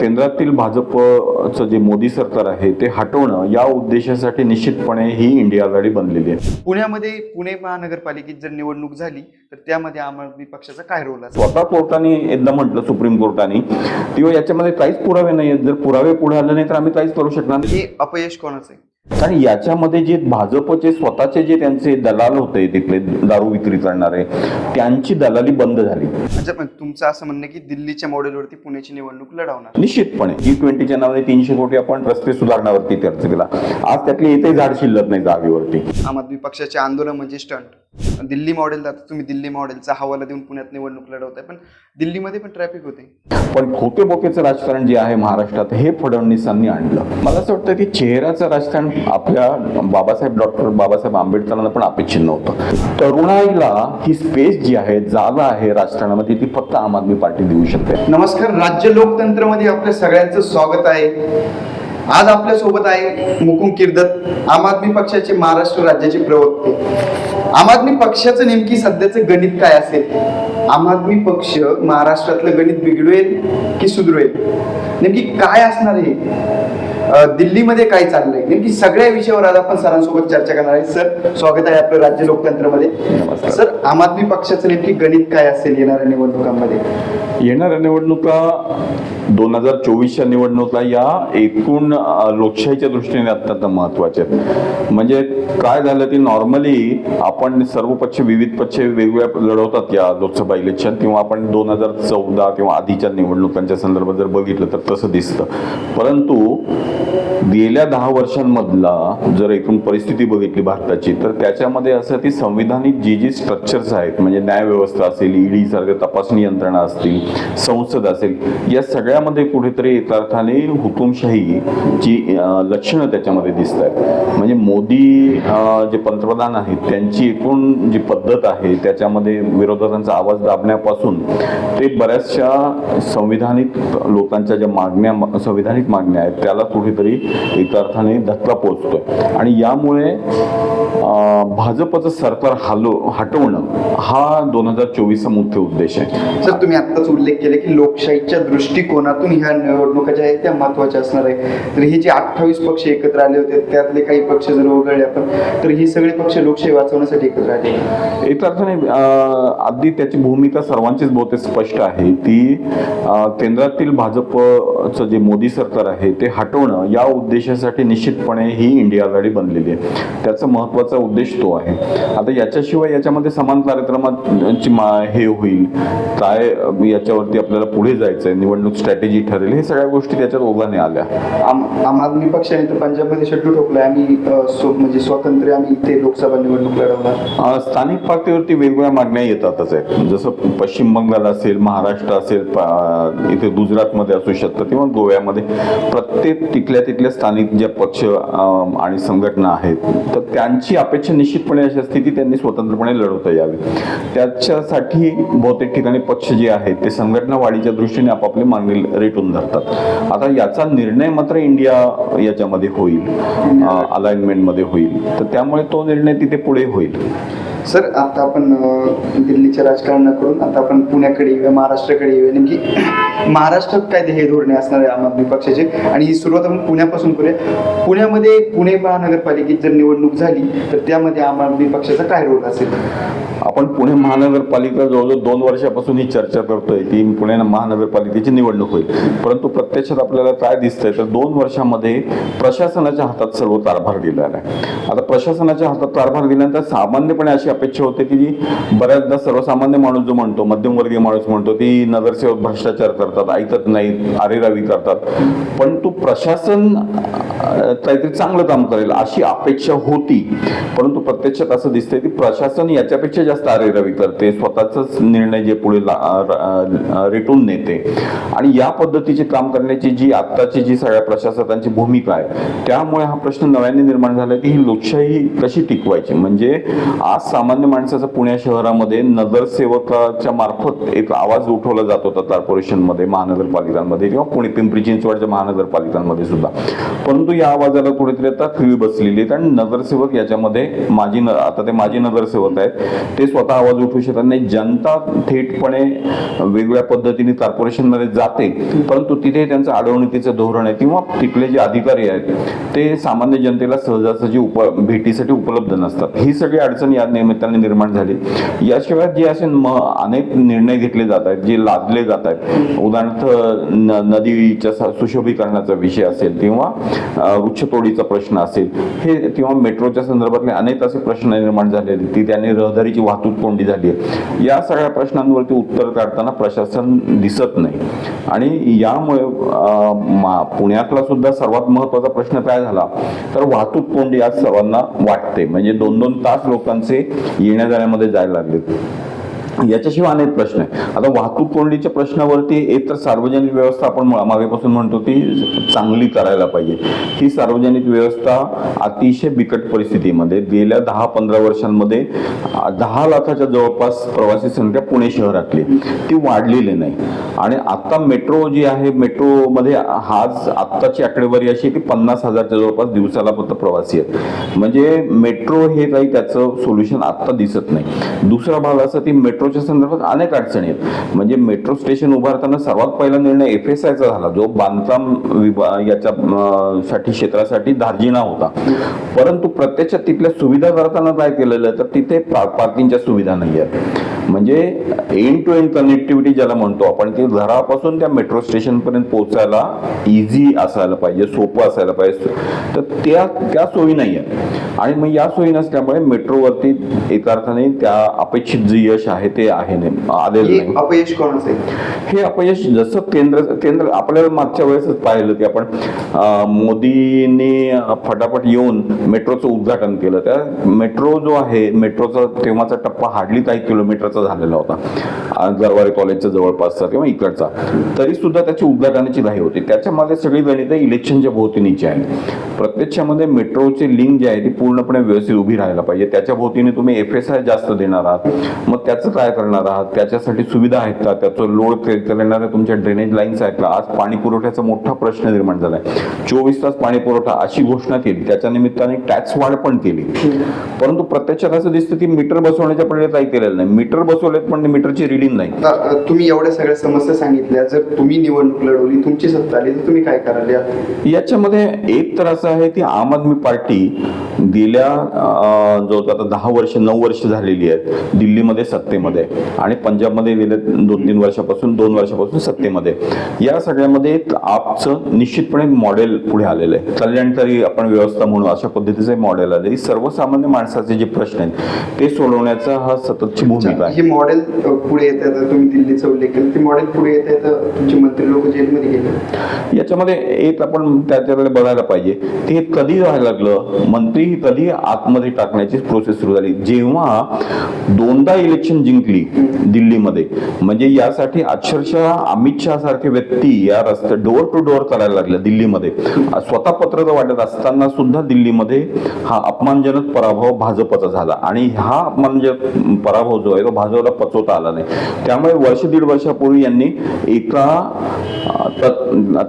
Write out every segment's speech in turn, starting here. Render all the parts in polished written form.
केंद्रातील भाजपचं जे मोदी सरकार आहे ते हटवणं या उद्देशासाठी निश्चितपणे ही इंडिया आघाडी बनलेली आहे. पुण्यामध्ये पुणे महानगरपालिकेत जर निवडणूक झाली तर त्यामध्ये आम आदमी पक्षाचा काय रोल असेल? स्वतः कोर्टाने एकदा म्हटलं, सुप्रीम कोर्टाने, किंवा याच्यामध्ये काहीच पुरावे नाही आहेत. जर पुरावे पुढे आले नाही तर आम्ही काहीच करू शकणार नाही. हे अपयश कोणाचं आहे? आणि याच्यामध्ये जे भाजपचे स्वतःचे जे त्यांचे दलाल होते, तिथले दारू विक्री करणारे, त्यांची दलाली बंद झाली. म्हणजे पण तुमचं असं म्हणणं की दिल्लीच्या मॉडेलवरती पुण्याची निवडणूक लढवणार? निश्चितपणे G20च्या नावाने 300 कोटी आपण रस्ते सुधारण्यावरती खर्च केला. आज त्यातली एकही झाड शिल्लक नाही जागेवरती. आम आदमी पक्षाचे आंदोलन म्हणजे स्टंट. दिल्ली मॉडेल, आता तुम्ही दिल्ली मॉडेलचा हवाला देऊन पुण्यात निवडणूक लढवताय, पण दिल्लीमध्ये पण ट्रॅफिक होते. पण खोके बोकेचं राजकारण जे आहे महाराष्ट्रात हे फडणवीसांनी आणलं. मला असं वाटतं की चेहऱ्याचं राजकारण आपल्या डॉक्टर बाबासाहेब आंबेडकरांना पण अपेक्षित नव्हतं. तरुणाईला ही स्पेस जी आहे, जागा आहे राजकारणामध्ये, ती फक्त आम आदमी पार्टी देऊ शकते. नमस्कार, राज्य लोकतंत्रमध्ये आपल्या सगळ्यांचं स्वागत आहे. आज आपल्या सोबत आहे मुकुंद किर्दत, आम आदमी पक्षाचे महाराष्ट्र राज्याचे प्रवक्ते. आम आदमी पक्षाचं नेमकी सध्याचं गणित काय असेल? आम आदमी पक्ष महाराष्ट्रातलं गणित बिघडवेल की सुधरवेल? नेमकी काय असणार आहे? दिल्लीमध्ये काय चाललंय? नेमकी सगळ्या विषयावर आज आपण सरांसोबत चर्चा करणार आहे. सर, स्वागत आहे आपलं राज्य लोकतंत्रमध्ये. नमस्कार. सर, आम आदमी पक्षाचं नेमकी गणित काय असेल येणाऱ्या निवडणुकांमध्ये? येणाऱ्या निवडणुका 2024च्या निवडणुका या एकूण लोकशाहीच्या दृष्टीने अत्यंत महत्वाच्या आहेत. म्हणजे काय झालं की नॉर्मली आपण सर्व पक्ष, विविध पक्ष वेगवेगळ्या लढवतात या लोकसभा इलेक्शन, किंवा आपण 2014 किंवा आधीच्या निवडणुकांच्या संदर्भात जर बघितलं तर तसं दिसतं. परंतु गेल्या 10 वर्षांमधला जर एकूण परिस्थिती बघितली भारताची, तर त्याच्यामध्ये असं की संविधानिक जी स्ट्रक्चर्स आहेत, म्हणजे न्यायव्यवस्था असेल, ईडी सारख्या तपासणी यंत्रणा असतील, संसद असेल, या सगळ्यामध्ये कुठेतरी एका अर्थाने हुकुमशाहीची लक्षणं त्याच्यामध्ये दिसत आहेत. म्हणजे मोदी जे पंतप्रधान आहेत त्यांची एकूण जी पद्धत आहे त्याच्यामध्ये विरोधकांचा आवाज दाबण्यापासून ते बऱ्याचशा संविधानिक लोकांच्या ज्या मागण्या, संविधानिक मागण्या आहेत, त्याला कुठेतरी एका अर्थाने धक्का पोहोचतोय. आणि यामुळे भाजपचं सरकार हटवणं हा 2024चा मुख्य उद्देश आहे. सर, तुम्ही आत्ताच उल्लेख केला की लोकशाहीच्या दृष्टिकोनातून ह्या निवडणुका ज्या आहेत त्या महत्वाच्या असणार आहे. तर हे जे 28 पक्ष एकत्र आले होते, त्यातले काही पक्ष जर वगळले आपण, तर ही सगळे पक्ष लोकशाही वाचवण्यासाठी एकत्र आले. एका अर्थाने अगदी त्याची भूमिका सर्वांचीच बहुतेक स्पष्ट आहे. ती केंद्रातील भाजपचं जे मोदी सरकार आहे ते हटवणं या उद्देशासाठी निश्चितपणे ही इंडिया आघाडी बनलेली आहे. त्याचा महत्वाचा उद्देश तो आहे. आता याच्याशिवाय याच्यामध्ये समान कार्यक्रमाची हे होईल काय, याच्यावरती आपल्याला पुढे जायचंय, निवडणूक स्ट्रॅटेजी ठरेल, हे सगळ्या गोष्टी त्याच्यात ओघाने आल्या. आम आदमी पक्षाने तर पंजाबमध्ये शड्डू ठोकलाय, आम्ही म्हणजे स्वतंत्र आम्ही इथे लोकसभा निवडणूक लढवणार. स्थानिक पातळीवरती वेगवेगळ्या मागण्या येतातच आहेत. जसं पश्चिम बंगाल असेल, महाराष्ट्र असेल, इथे गुजरातमध्ये असू शकतं किंवा गोव्यामध्ये, प्रत्येक तिथल्या स्थानिक ज्या पक्ष आणि संघटना आहेत तर त्यांची अपेक्षा निश्चितपणे अशी असते की त्यांनी स्वतंत्रपणे लढवता यावे. त्याच्यासाठी बहुतेक ठिकाणी पक्ष जे आहेत ते संघटना वाढीच्या दृष्टीने आपापले मागणी रेटून धरतात. आता याचा निर्णय मात्र इंडिया याच्यामध्ये होईल, अलाइनमेंटमध्ये होईल, तर त्यामुळे तो निर्णय तिथे पुढे होईल. सर, आता आपण दिल्लीच्या राजकारणाकडून आता आपण पुण्याकडे येऊया, महाराष्ट्राकडे येऊया. नेमकी महाराष्ट्रात काय ध्येय धोरणे असणार आहे आम आदमी पक्षाचे, आणि ही सुरुवात आपण पुण्यापासून करूया. पुण्यामध्ये पुणे महानगरपालिकेत जर निवडणूक झाली तर त्यामध्ये आम आदमी पक्षाचा काय रोल असेल? आपण पुणे महानगरपालिका जवळजवळ 2 वर्षापासून ही चर्चा करतोय की पुणे महानगरपालिकेची निवडणूक होईल. परंतु प्रत्यक्षात आपल्याला काय दिसतंय तर 2 वर्षामध्ये प्रशासनाच्या हातात सर्व कारभार गेलेला आहे. आता प्रशासनाच्या हातात कारभार गेल्यानंतर सामान्यपणे अशी अपेक्षा होते की बऱ्याचदा सर्वसामान्य माणूस जो म्हणतो, मध्यमवर्गीय माणूस म्हणतो, ती नगरसेवक भ्रष्टाचार करतात, ऐकत नाहीत, आरेरावी करतात. पण तो प्रशासन काहीतरी चांगलं काम करेल अशी अपेक्षा होती. परंतु प्रत्यक्षात असं दिसतंय की प्रशासन याच्यापेक्षा जास्त आरेरावी करते, स्वतःच निर्णय जे पुढे रेटून नेते. आणि या पद्धतीचे काम करण्याची जी आत्ताची जी सगळ्या प्रशासकांची भूमिका आहे, त्यामुळे हा प्रश्न नव्याने निर्माण झाला की ही लोकशाही कशी टिकवायची. म्हणजे आज सामान्य माणसाचा पुणे शहरामध्ये नगरसेवकाच्या मार्फत एक आवाज उठवला जात होता कॉर्पोरेशनमध्ये, महानगरपालिकांमध्ये किंवा पुणे पिंपरी चिंचवडच्या महानगरपालिकांमध्ये सुद्धा. परंतु या आवाजाला कुठेतरी आता खिळी बसलेली आहे आणि नगरसेवक याच्यामध्ये आता ते माजी नगरसेवक आहेत, ते स्वतः आवाज उठवू शकत नाही. जनता थेटपणे वेगवेगळ्या पद्धतीने कॉर्पोरेशनमध्ये जाते, परंतु तिथे त्यांचं अडवणुकीचं धोरण आहे किंवा तिथले जे अधिकारी आहेत ते सामान्य जनतेला सहजासहजी भेटीसाठी उपलब्ध नसतात. ही सगळी अडचण या निमित्ताने निर्माण झाली. याशिवाय जे असे अनेक निर्णय घेतले जात आहेत, जे लादले जात आहेत, उदाहरणार्थ नदीच्या सुशोभीकरणाचा विषय असेल किंवा वृक्षतोडीचा प्रश्न असेल, हे किंवा मेट्रोच्या संदर्भातले अनेक असे प्रश्न निर्माण झालेले, ती त्याने रहदारीची वाहतूक कोंडी झाली आहे. या सगळ्या प्रश्नांवरती उत्तर काढताना प्रशासन दिसत नाही आणि यामुळे पुण्यातला सुद्धा सर्वात महत्वाचा प्रश्न काय झाला तर वाहतूक कोंडी आज सर्वांना वाटते. म्हणजे 2-2 तास लोकांचे येण्या जाण्यामध्ये जायला लागले. याच्याशिवाय अनेक प्रश्न आहे. आता वाहतूक कोंडीच्या प्रश्नावरती एक तर सार्वजनिक व्यवस्था आपण मागेपासून म्हणतो ती चांगली करायला पाहिजे. ही सार्वजनिक व्यवस्था अतिशय बिकट परिस्थितीमध्ये गेल्या 10-15 वर्षांमध्ये 10 लाखाच्या जवळपास प्रवासी संख्या पुणे शहरातली ती वाढलेली नाही. आणि आता मेट्रो जी आहे, मेट्रोमध्ये आत्ताची आकडेवारी अशी आहे की 50,000च्या जवळपास दिवसाला फक्त प्रवासी आहेत. म्हणजे मेट्रो हे काही त्याचं सोल्युशन आत्ता दिसत नाही. दुसरा भाग असा ती मेट्रोच्या संदर्भात अनेक अडचणी आहेत. म्हणजे मेट्रो स्टेशन उभारताना सर्वात पहिला निर्णय FSIचा झाला, जो बांधकाम याच्या साठी क्षेत्रासाठी धार्जिना होता. परंतु प्रत्यक्षात तिथल्या सुविधा करताना काय केलेलं आहे तर तिथे पार्किंगच्या सुविधा नाही आहेत. म्हणजे एंड टू एंड कनेक्टिव्हिटी ज्याला म्हणतो आपण, की घरापासून त्या मेट्रो स्टेशन पर्यंत पोहोचायला इझी असायला पाहिजे, सोपं असायला पाहिजे, तर त्या सोयी नाही आहेत. आणि मग या सोयी नसल्यामुळे मेट्रोवरती एका अर्थाने त्या अपेक्षित जे यश आहे ते आलेलं नाही. अपयश कोणाचं आहे? हे अपयश जसं केंद्र आपल्याला मागच्या वेळेसच पाहिलं की आपण मोदींनी फटाफट येऊन मेट्रोचं उद्घाटन केलं. त्या मेट्रो जो आहे, मेट्रोचा तेव्हाचा टप्पा हार्डली काही किलोमीटरचा झालेला होता, गरवारे कॉलेजच्या जवळपासचा किंवा इकडचा, तरी सुद्धा त्याची उद्घाटनाची घाई होती. त्याच्यामध्ये सगळी गणितं इलेक्शनच्या भोवतीनीची आहे. प्रत्यक्षामध्ये मेट्रोची लिंक जी आहे ती पूर्णपणे व्यवस्थित उभी राहायला पाहिजे. त्याच्या भोवतीने तुम्ही FSI जास्त देणार आहात, मग त्याचं काय करणार आहात, त्याच्यासाठी सुविधा आहेत का, त्याचं लोड करणाऱ्या तुमच्या ड्रेनेज लाईन्स आहेत का. आज पाणी पुरवठ्याचा मोठा प्रश्न निर्माण झालाय. 24 तास पाणी पुरवठा अशी घोषणा केली, त्याच्या निमित्ताने टॅक्स वाढ पण केली, परंतु प्रत्यक्षात असं दिसतं की मीटर बसवण्याच्या पहिले काही केलेलं नाही. मीटर बसवलेत पण मीटरची रिडिंग नाही. तुम्ही एवढ्या सगळ्या समस्या सांगितल्या, जर तुम्ही निवडणूक लढवली, तुमची सत्ता आली, तर तुम्ही काय कराल? याच्यामध्ये एक तर असं आहे की आम आदमी पार्टी गेल्या जवळजवळ आता 9 वर्ष झालेली आहेत दिल्लीमध्ये सत्तेमध्ये आणि पंजाबमध्ये गेल्या 2 वर्षापासून सत्तेमध्ये. या सगळ्यामध्ये आपचं निश्चितपणे मॉडेल पुढे आलेलं आहे. कल्याणकारी आपण व्यवस्था म्हणून अशा पद्धतीचं मॉडेल आले. सर्वसामान्य माणसाचे जे प्रश्न आहेत ते सोडवण्याचा हा सततची भूमिका आहे. हे मॉडेल पुढे येत आहे. तुम्ही दिल्लीचा उल्लेख केला, ते मॉडेल पुढे येत आहे तर तुमचे मंत्री लोक जेलमध्ये गेले. याच्यामध्ये एक आपण त्याच्याकडे बघायला पाहिजे की हे कधी व्हायला लागलं. मंत्री कधी आतमध्ये टाकण्याची प्रोसेस सुरू झाली जेव्हा 2दा इलेक्शन जिंकली दिल्लीमध्ये. म्हणजे यासाठी अक्षरशः अमित शहा सारखे व्यक्ती या रस्ते डोअर टू डोअर करायला लागले दिल्लीमध्ये. स्वतः पत्रक वाटत असताना सुद्धा दिल्लीमध्ये हा अपमानजनक पराभव भाजपचा झाला आणि हा अपमानजनक पराभव जो आहे तो भाजपला पचवता आला नाही. त्यामुळे 1-1.5 वर्षापूर्वी यांनी एका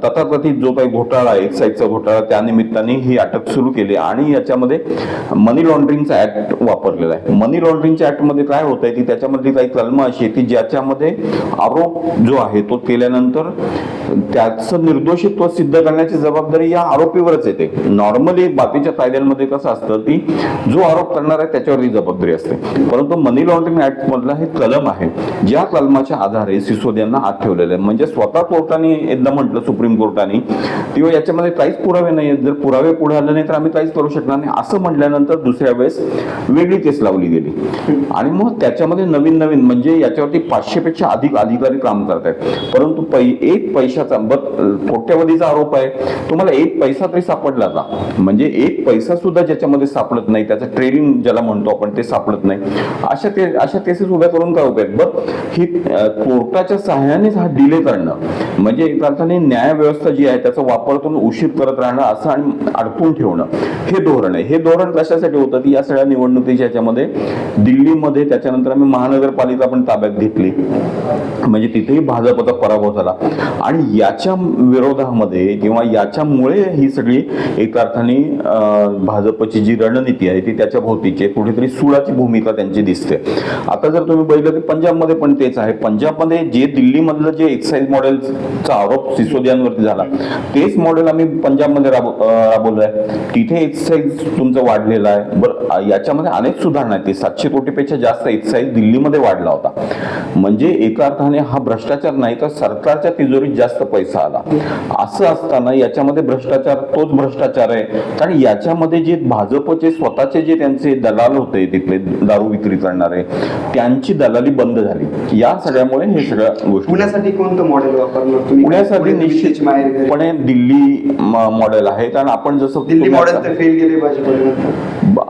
तथाकथित जो काही घोटाळा, एक्साईजचा घोटाळा, त्या निमित्ताने ही अटक सुरू केली आणि याच्यामध्ये मनी लॉन्ड्रिंगचा ऍक्ट वापरलेला आहे. मनी लॉन्ड्रिंगच्या ऍक्ट मध्ये काय होत आहे की त्याच्यामधली काही कलमं अशी आहे की ज्याच्यामध्ये आरोप जो आहे तो केल्यानंतर त्याचं निर्दोषित्व सिद्ध करण्याची जबाबदारी या आरोपीवरच येते. नॉर्मली बाकीच्या कायद्यांमध्ये कसं असतं की जो आरोप करणार आहे त्याच्यावरती जबाबदारी असते, परंतु मनी लॉन्ड्रिंग ऍक्ट मधला हे कलम आहे ज्या कलमाच्या आधारे सिसोदियांना आत ठेवलेलं आहे. म्हणजे स्वतः कोर्टाने एकदा म्हटलं, सुप्रीम कोर्टाने, किंवा याच्यामध्ये काहीच पुरावे नाही, जर पुरावे पुढे आले नाही तर आम्ही काहीच करू शकणार नाही असं म्हटल्यानंतर दुसऱ्या वेळेस वेगळी केस लावली गेली आणि मग त्याच्यामध्ये नवीन म्हणजे याच्यावरती 500 पेक्षा अधिक अधिकारी काम करत आहेत. परंतु एक पैशाचा कोट्यवधीचा आरोप आहे, तुम्हाला एक पैसा तरी सापडला का? म्हणजे एक पैसा सुद्धा ज्याच्यामध्ये सापडत नाही, त्याचं ट्रेडिंग ज्याला म्हणतो आपण ते सापडत नाही. अशा केसेस उभ्या करून काय उपयोग? ही कोर्टाच्या सहाय्यानेच हा डिले करणं म्हणजे एका अर्थाने न्याय व्यवस्था जी आहे त्याचा वापर करून उशीर करत राहणं असं आणि अडकून ठेवणं हे धोरण आहे. हे धोरण कशासाठी होतं की या सगळ्या निवडणुकीच्या याच्यामध्ये दिल्लीमध्ये त्याच्यानंतर आम्ही महानगरपालिका पण ताब्यात घेतली, म्हणजे तिथेही भाजपचा पराभव झाला. आणि याच्या विरोधामध्ये किंवा याच्यामुळे ही सगळी एका अर्थाने भाजपची जी रणनीती आहे ती त्याच्या भोवतीची आहे, कुठेतरी सुडाची भूमिका त्यांची दिसते. आता जर तुम्ही बघितलं की पंजाबमध्ये पण तेच आहे. पंजाबमध्ये जे दिल्लीमधलं जे एक्साईज मॉडेलचा आरोप सिसोदियांवरती झाला तेच मॉडेल आम्ही पंजाबमध्ये राबवलं आहे. तिथे एक्साईज तुमचं वाढलेलं आहे. बरं, याच्यामध्ये अनेक सुधारणा आहेत. 700 कोटीपेक्षा जास्त एक्साईज दिल्लीमध्ये वाढला होता. म्हणजे एका अर्थाने हा भ्रष्टाचार नाही तर सरकारच्या तिजोरीत जास्त पैसा आला. असं असताना याच्यामध्ये भ्रष्टाचार तोच भ्रष्टाचार आहे, कारण याच्यामध्ये जे भाजपचे स्वतःचे जे त्यांचे दलाल होते तिथले दारू विक्री करणारे त्यांची दलाली बंद झाली. या सगळ्यामुळे हे सगळ्या गोष्टी. पुण्यासाठी कोणतं मॉडेल वापरलं तुम्ही? पुण्यासाठी निश्चितपणे दिल्ली मॉडेल आहे. कारण आपण जसं दिल्ली मॉडेल तर फेल गेले भाजपमध्ये.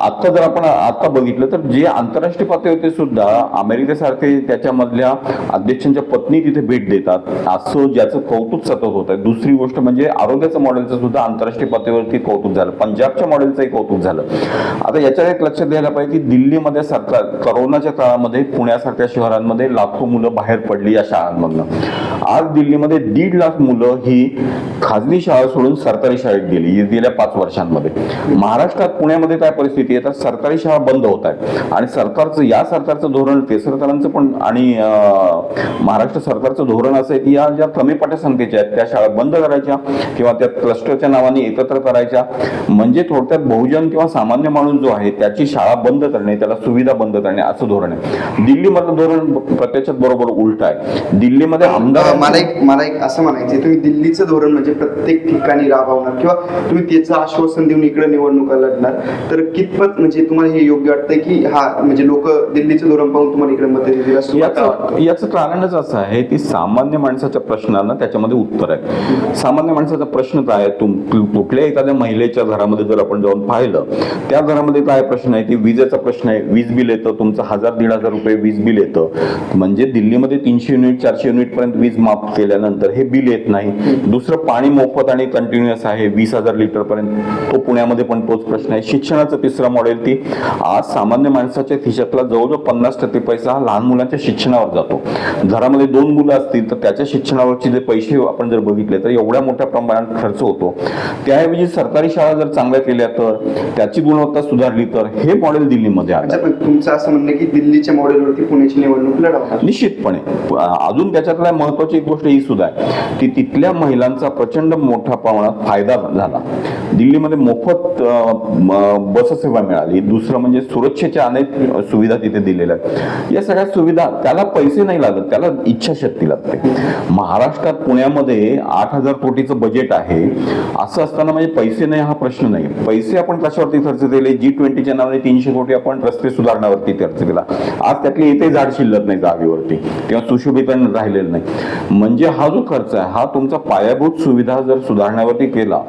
आता जर आपण आता बघितलं तर जे आंतरराष्ट्रीय पातळीवरती सुद्धा अमेरिकेसारखे त्याच्यामधल्या अध्यक्षांच्या पत्नी तिथे भेट देतात, असं ज्याचं कौतुक सतत होत आहे. दुसरी गोष्ट म्हणजे आरोग्याचं मॉडेलचं सुद्धा आंतरराष्ट्रीय पातळीवरती कौतुक झालं, पंजाबच्या मॉडेलचंही कौतुक झालं. आता याच्यात एक लक्षात द्यायला पाहिजे की दिल्लीमध्ये सरकार करोनाच्या काळामध्ये पुण्यासारख्या शहरांमध्ये लाखो मुलं बाहेर पडली या शाळांमधनं. आज दिल्लीमध्ये 1.5 लाख मुलं ही खाजगी शाळा सोडून सरकारी शाळेत गेली गेल्या 5 वर्षांमध्ये. महाराष्ट्रात पुण्यामध्ये काय परिस्थिती आहे तर सरकारी शाळा बंद होत आहेत आणि सरकारचं धोरण केसरकरांचं पण आणि महाराष्ट्र सरकारचं धोरण असं आहे की या ज्या कमी पटसंख्येच्या आहेत त्या शाळा बंद करायच्या किंवा त्या क्लस्टरच्या नावाने एकत्र करायच्या. म्हणजे थोडक्यात बहुजन किंवा सामान्य माणूस जो आहे त्याची शाळा बंद करणे, त्याला सुविधा बंद करणे असं धोरण आहे. दिल्लीमधलं धोरण प्रत्यक्षात बरोबर उलट आहे. दिल्लीमध्ये आमदार मला एक असं म्हणायचं, तुम्ही दिल्लीचं धोरण म्हणजे प्रत्येक ठिकाणी राबवणार किंवा तुम्ही त्याचं आश्वासन देऊन इकडे निवडणुका लढणार, तर कितपत म्हणजे तुम्हाला हे योग्य वाटतंय की हा म्हणजे लोक दिल्लीचं धोरण पाहून तुम्हाला इकडे मत देतील? याचं कारणच असं आहे की सामान्य माणसाच्या प्रश्नांना त्याच्यामध्ये उत्तर आहे. सामान्य माणसाचा प्रश्न काय आहे, कुठल्या एखाद्या महिलेच्या घरामध्ये जर आपण जाऊन पाहिलं त्या घरामध्ये काय प्रश्न आहे की विजेचा प्रश्न आहे. वीज बिल येतं तुमचं 1000-1500 रुपये वीज बिल येतं. म्हणजे दिल्लीमध्ये 300 युनिट 400 युनिट पर्यंत वीज माफ केल्यानंतर हे बिल येत नाही. दुसरं पाणी मोफत आणि कंटिन्युअस आहे 20,000 लिटर पर्यंत, तो पुण्यामध्ये पण तोच प्रश्न आहे. शिक्षणाचं तिसरं मॉडेल की आज सामान्य माणसाच्या खिशातला जवळजवळ 50% पैसा हा लहान मुलांच्या शिक्षणावर जातो. घरामध्ये 2 मुलं असतील तर त्याच्या शिक्षणावरचे जे पैसे आपण जर बघितले तर एवढ्या मोठ्या प्रमाणात खर्च होतो. त्याऐवजी सरकारी शाळा जर चांगल्या केल्या तर त्याची गुणवत्ता सुधारली तर हे मॉडेल दिल्लीमध्ये आहे. तुमचं असं म्हणणं की दिल्लीच्या मॉडेलवरती पुण्याची निवडणूक लढवणार? निश्चितपणे. अजून त्याच्यातल्या महत्वाची एक गोष्ट ही सुद्धा आहे की तिथल्या महिलांचा प्रचंड मोठ्या प्रमाणात फायदा झाला. दिल्लीमध्ये मोफत बस सेवा मिळाली. दुसरं म्हणजे सुरक्षेच्या अनेक सुविधा तिथे दिलेल्या आहेत. या सगळ्या सुविधा त्याला पैसे नाही लागत, त्याला इच्छाशक्ती लागते. महाराष्ट्रात पुण्यामध्ये 8,000 कोटीचं बजेट आहे. असं असताना म्हणजे पैसे नाही हा प्रश्न नाही. पैसे आपण कशावरती खर्च केले? G20च्या नावाने 300 कोटी आपण रस्ते सुधारण्यावरती खर्च केला. आज त्यातली येथे झाड शिल्लक नाही जागेवरती किंवा सुशोभीकरण राहिलेलं नाही. म्हणजे हा जो खर्च आहे हा तुमचा पायाभूत सुविधा जर सुधारण्यावरती केला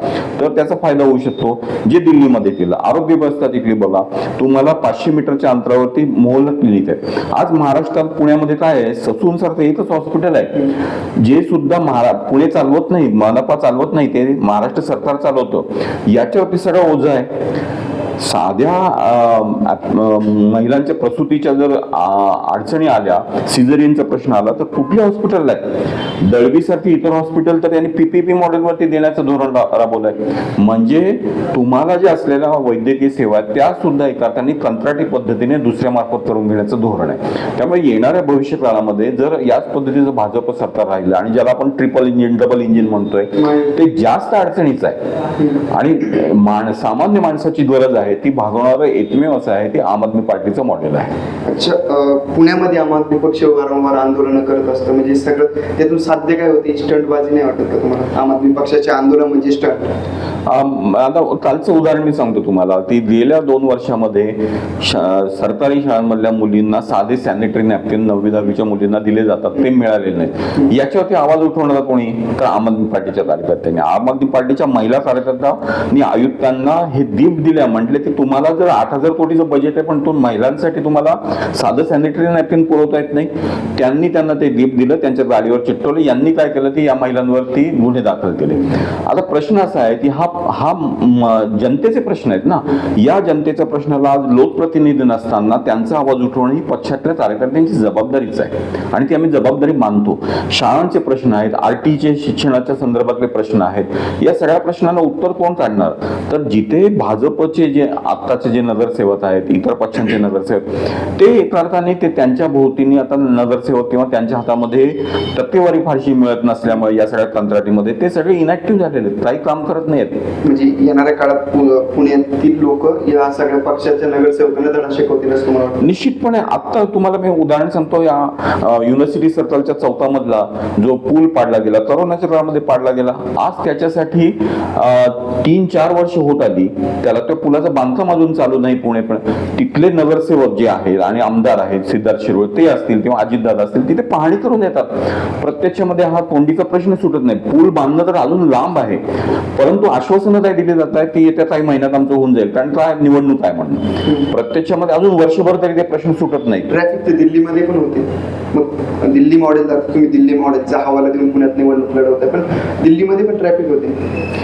तर त्याचा फायदा होऊ शकतो. जे दिल्लीमध्ये केलं. आरोग्य व्यवस्था तिथली बघा, तुम्हाला 500 मीटरच्या अंतरावरती मोहल्ला क्लिनिक आहे. आज महाराष्ट्रात पुण्यामध्ये काय आहे, ससून सारखं एकच हॉस्पिटल आहे जे सुद्धा पुणे चालवत नाही, मनपा चालवत नाही, ते महाराष्ट्र सरकार चालवतं. याच्यावरती सगळं ओझं आहे. साध्या महिलांच्या प्रसूतीच्या जर अडचणी आल्या, सिझरियनचा प्रश्न आला तर कुठल्या हॉस्पिटलला आहे? दळवीसारखी इतर हॉस्पिटल तर त्यांनी PPP मॉडेलवरती देण्याचं धोरण राबवलं आहे. म्हणजे तुम्हाला जे असलेल्या वैद्यकीय सेवा त्या सुद्धा एका अर्थाने कंत्राटी पद्धतीने दुसऱ्या मार्फत करून घेण्याचं धोरण आहे. त्यामुळे येणाऱ्या भविष्य काळामध्ये जर याच पद्धतीचं भाजप सरकार राहिलं आणि ज्याला आपण ट्रिपल इंजिन डबल इंजिन म्हणतोय ते जास्त अडचणीचं आहे. आणि सामान्य माणसाची गरज आहे ती भागवणारं एकमेव असं आहे ते आम आदमी पार्टीचं मॉडेल आहे. अच्छा, पुण्यामध्ये आम आदमी पक्ष वारंवार आंदोलनं करत असतं, म्हणजे सगळं त्यातून साध्य काय होते? स्टंटबाजी नाही वाटत का तुम्हाला? आम आदमी पक्षाचे आंदोलन म्हणजे स्टंट? आता कालचं उदाहरण मी सांगतो तुम्हाला. ती गेल्या 2 वर्षामध्ये सरकारी शाळांमधल्या मुलींना साधे सॅनिटरी नॅपकिन 9वी-10वीच्या मुलींना दिले जातात, ते मिळालेले नाही. याच्यावरती आवाज उठवणारा कोणी? तर आम आदमी पार्टीच्या कार्यकर्त्यांनी. आम आदमी पार्टीच्या महिला कार्यकर्त्यांनी आयुक्तांना हे दीप दिल्या. म्हटले की तुम्हाला जर 8,000 कोटीचं बजेट आहे पण तो महिलांसाठी तुम्हाला साधं सॅनिटरी नॅपकिन पुरवता येत नाही. त्यांना ते दीप दिलं, त्यांच्या गाडीवर चिटकवलं. यांनी काय केलं की या महिलांवरती गुन्हे दाखल केले. आता प्रश्न असा आहे की हा हा जनतेचे प्रश्न आहेत ना. या जनतेच्या प्रश्नाला आज लोकप्रतिनिधी नसताना त्यांचा आवाज उठवणे ही पक्षातल्या कार्यकर्त्यांची जबाबदारीच आहे आणि ती आम्ही जबाबदारी मानतो. शाळांचे प्रश्न आहेत, आरटीचे शिक्षणाच्या संदर्भातले प्रश्न आहेत. या सगळ्या प्रश्नांना उत्तर कोण काढणार? तर जिथे भाजपचे जे आत्ताचे जे नगरसेवक आहेत, इतर पक्षांचे नगरसेवक, ते एका अर्थाने ते त्यांच्या भोवतीने आता नगरसेवक किंवा त्यांच्या हातामध्ये टक्केवारी फारशी मिळत नसल्यामुळे या सगळ्या कंत्राटीमध्ये ते सगळे इनॅक्टिव्ह झालेले आहेत, काही काम करत नाहीत. म्हणजे येणाऱ्या काळात पुण्यातील लोक या सगळ्या पक्षाच्या नगरसेवकांना धडा शिकवतील असं मला वाटतं. निश्चितपणे आता तुम्हाला मी उदाहरण सांगतो. या युनिव्हर्सिटी सर्कलच्या 4था मधला जो पूल पाडला गेला, करोनाच्या काळामध्ये पाडला गेला, आज त्याच्यासाठी 3-4 वर्ष होत आली, त्याला त्या पुलाचं बांधकाम अजून चालू नाही. पुणे पण तिथले नगरसेवक जे आहेत आणि आमदार आहेत, सिद्धार्थ शिरोळ ते असतील किंवा अजितदादा असतील, तिथे पाहणी करून येतात. प्रत्यक्षामध्ये हा तोंडीचा प्रश्न सुटत नाही. पूल बांधणं तर अजून लांब आहे, परंतु आश्वासनं काय दिली जात आहेत की येत्या काही महिन्यात आमचं होऊन जाईल, कारण काय निवडणूक आहे म्हणून. प्रत्यक्षामध्ये अजून वर्षभर तरी ते प्रश्न सुटत नाही. ट्रॅफिक तर दिल्लीमध्ये पण होते. मग दिल्ली मॉडेल, तुम्ही दिल्ली मॉडेलचा हवाला देऊन पुण्यात निवडणूक लढवताय, पण दिल्लीमध्ये पण ट्रॅफिक होते.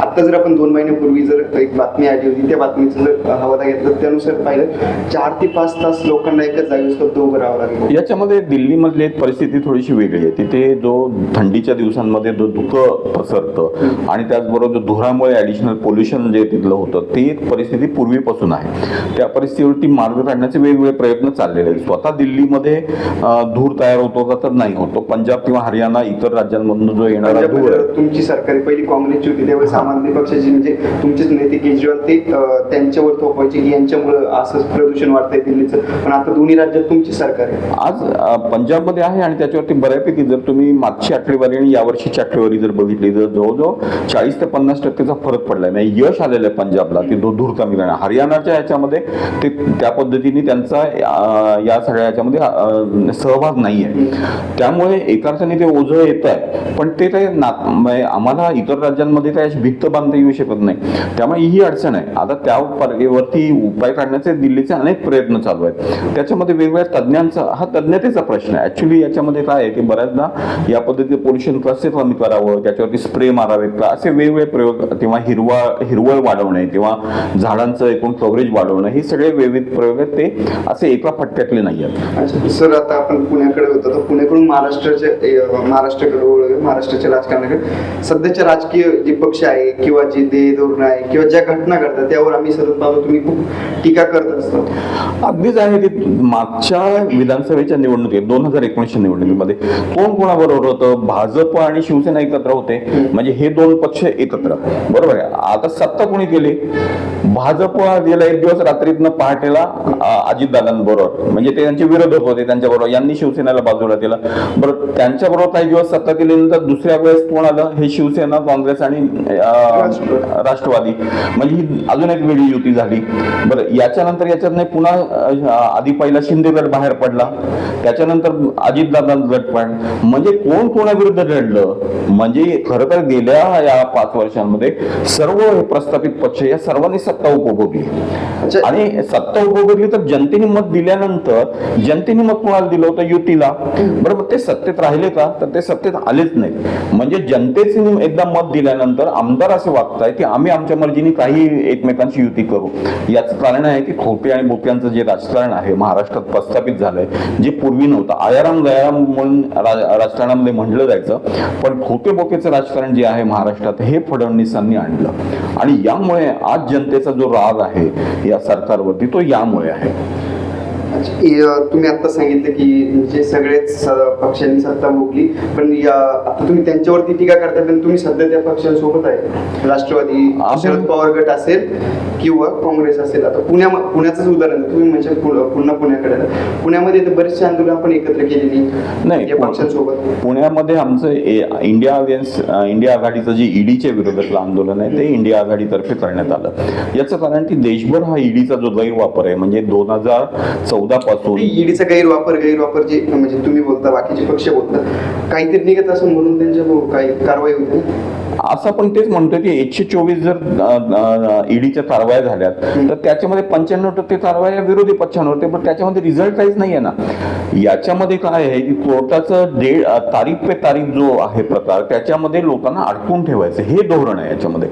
आता जर आपण 2 महिन्यापूर्वी जर एक बातमी आली होती, त्या बातमीचा जर हवाला घेतला त्यानुसार पाहिलं 4 ते 5 तास लोकांना एकाच जागेवर स्तब्ध उभं राहावं लागलं. याच्यामध्ये दिल्लीमधली एक परिस्थिती थोडीशी वेगळी आहे. तिथे जो थंडीच्या दिवसांमध्ये जो धुकं पसरतं आणि त्याचबरोबर जो धुरामुळे ऍडिशनल पोल्युशन जे तिथलं होतं, ती एक परिस्थिती पूर्वीपासून आहे. त्या परिस्थितीवरती मार्ग काढण्याचे वेगवेगळे प्रयत्न चाललेले आहेत. स्वतः दिल्लीमध्ये धूर तयार होतो का? तर नाही होतो. पंजाब किंवा हरियाणा, इतर राज्यांमधून जो येणारा धूर आहे, तुमची सरकारी पहिली काँग्रेसची होती त्यावेळेस आम आदमी पक्षाचे म्हणजे तुमचेच नेते केजरीवाल ते त्यांच्यावर थोपायचे की यांच्यामुळे असं प्रदूषण वाढतंय दिल्लीचं, पण आता दोन्ही राज्यात तुमची सरकार आहे. आज पंजाबमध्ये आहे आणि त्याच्यावरती बऱ्यापैकी जर तुम्ही मागची आकडेवारी आणि यावर्षीची आकडेवारी जर बघितली तर जवळजवळ 40 ते 50% फरक पडलाय. म्हणजे यश आलेलं आहे पंजाबला ते धूर कमी करणे. हरियाणाच्या याच्यामध्ये ते त्या पद्धतीने त्यांचा या सगळ्या याच्यामध्ये सहभाग नाही आहे. त्यामुळे एका अर्थाने ते ओझं येत आहे, पण ते काही आम्हाला इतर राज्यांमध्ये काही भिक्त बांधता येऊ शकत नाही. त्यामुळे ही अडचण आहे. आता त्यावरती उपाय काढण्याचे दिल्लीचे अनेक प्रयत्न चालू आहेत. त्याच्यामध्ये वेगवेगळ्या तज्ज्ञांचा हा तज्ञतेचा प्रश्न आहे. ऍक्च्युली याच्यामध्ये काय आहे की बऱ्याचदा या पद्धतीने पोल्युशन कसे कमी करावं, त्याच्यावरती स्प्रे मारावेत का, असे वेगवेगळे प्रयोग किंवा हिरवळ वाढवणे किंवा झाडांचं एकूण कव्हरेज वाढवणं, हे सगळे विविध प्रयोग आहेत. ते असे एका फटक्यातले नाही आहेत. अच्छा सर, आता आपण पुण्याकडे होतो तर पुण्याकडून महाराष्ट्राच्या राजकारणाकडे सध्याच्या राजकीय जे पक्ष आहे किंवा जे धोरण आहे किंवा ज्या घटना घडतात त्यावर आम्ही सतत पाहतो तुम्ही खूप टीका करत असतो. अगदीच आहे की मागच्या विधानसभेच्या निवडणुकीत 2019च्या निवडणुकीमध्ये कोण कोणाबरोबर होतं? भाजप आणि शिवसेना एकत्र होते, म्हणजे हे 2 पक्ष एकत्र, बरोबर आहे. आता सत्ता कोणी केली? भाजप गेला एक दिवस रात्रीतनं पहाटेला अजितदादांबरोबर, म्हणजे ते त्यांचे विरोधक होते, त्यांच्याबरोबर यांनी शिवसेनेला बाजूला केलं. बरं, त्यांच्याबरोबर काही दिवस सत्ता केल्यानंतर दुसऱ्या वेळेस कोण आलं? हे शिवसेना, काँग्रेस आणि राष्ट्रवादी, म्हणजे ही अजून एक वेगळी युती झाली. बरं, याच्यानंतर याच्यात नाही पुन्हा आधी पहिला शिंदे गट बाहेर पडला, त्याच्यानंतर अजितदादा गट पण, म्हणजे कोण कोणाविरुद्ध लढलं? म्हणजे खरं तर गेल्या या 5 वर्षांमध्ये सर्व प्रस्थापित पक्ष या सर्वांनी सत्ता उपभोगली. आणि सत्ता उपभोगली तर जनतेने मत दिल्यानंतर जनतेने मत कोणाला दिलं होतं? युतीला. बरोबर, ते सत्तेत राहिले का? तर ते सत्तेत आलेच नाहीत. म्हणजे जनतेने एकदा मत दिल्यानंतर आमदार असे वागताय की आम्ही आमच्या मर्जीने काही एकमेकांची युती करू. याचं कारण आहे की खोटे आणि बोक्यांचं जे राजकारण आहे महाराष्ट्रात प्रस्थापित झालंय, जे पूर्वी नव्हतं. आयाराम गयाराम म्हणून राजकारणामध्ये म्हटलं जायचं, पण खोटे बोकेचं राजकारण जे आहे महाराष्ट्रात हे फडणवीसांनी आणलं. आणि यामुळे आज जनतेचा जो राग आहे या सरकारवरती तो यामुळे आहे. तुम्ही आता सांगितलं की म्हणजे सगळेच पक्षांनी सत्ता भोगली, पण आता तुम्ही त्यांच्यावरती टीका करता, पण तुम्ही सध्या त्या पक्षांसोबत आहे. राष्ट्रवादी, शरद पवार गट असेल किंवा काँग्रेस असेल. आता पुण्याचंच उदाहरण तुम्ही म्हणजे पुन्हा पुण्याकडे पुण्यामध्ये बरेचसे आंदोलन आपण एकत्र केलेली नाही या पक्षांसोबत. पुण्यामध्ये आमचं इंडिया आघाडीचं जे ईडीच्या विरोधातलं आंदोलन आहे ते इंडिया आघाडीतर्फे करण्यात आलं. याचं कारण की देशभर हा ईडीचा जो गैरवापर आहे, म्हणजे 2014 2014 पासून ईडीचा गैरवापर जे म्हणजे तुम्ही बोलता बाकीचे पक्ष बोलतात काहीतरी निघत असं म्हणून त्यांच्या काही कारवाई होते. असं आपण तेच म्हणतोय की 124 जर ईडीच्या कारवाया झाल्यात तर त्याच्यामध्ये 95% कारवाया विरोधी पक्षांवरती, पण त्याच्यामध्ये रिझल्ट काहीच नाही आहे ना. याच्यामध्ये काय आहे की कोर्टाचं तारीख पे तारीख जो आहे प्रकार, त्याच्यामध्ये लोकांना अडकून ठेवायचं हे धोरण आहे याच्यामध्ये.